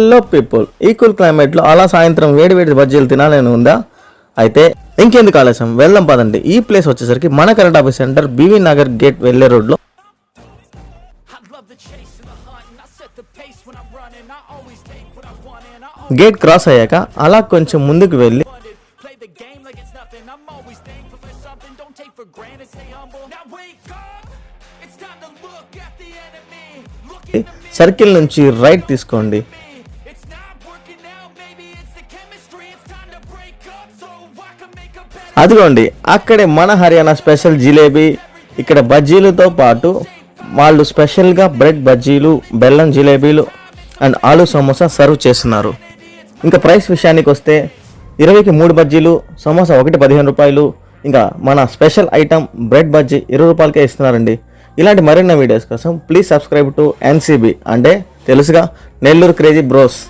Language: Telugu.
హలో పీపుల్, ఈ కూల్ క్లైమేట్లో అలా సాయంత్రం వేడి బజ్జీలు తినాలని ఉందా? అయితే ఇంకెందుకు ఆలస్యం, వెళ్దాం పదండి. ఈ ప్లేస్ వచ్చేసరికి మన current office center BV Nagar gate వెళ్లే రోడ్లో. గేట్ క్రాస్ అయ్యాక అలా కొంచెం ముందుకు వెళ్ళి సర్కిల్ నుంచి రైట్ తీసుకోండి. అదిగోండి అక్కడే మన హర్యానా స్పెషల్ జిలేబీ. ఇక్కడ బజ్జీలతో పాటు వాళ్ళు స్పెషల్గా బ్రెడ్ బజ్జీలు, బెల్లం జిలేబీలు అండ్ ఆలూ సమోసా సర్వ్ చేస్తున్నారు. ఇంకా ప్రైస్ విషయానికి వస్తే 20కి 3 బజ్జీలు, సమోసా ఒకటి 15 రూపాయలు. ఇంకా మన స్పెషల్ ఐటమ్ బ్రెడ్ బజ్జీ 20 రూపాయలకే ఇస్తున్నారండి. ఇలాంటి మరిన్ని వీడియోస్ కోసం ప్లీజ్ సబ్స్క్రైబ్ టు ఎన్సీబీ, అంటే తెలుసుగా నెల్లూరు క్రేజీ బ్రోస్.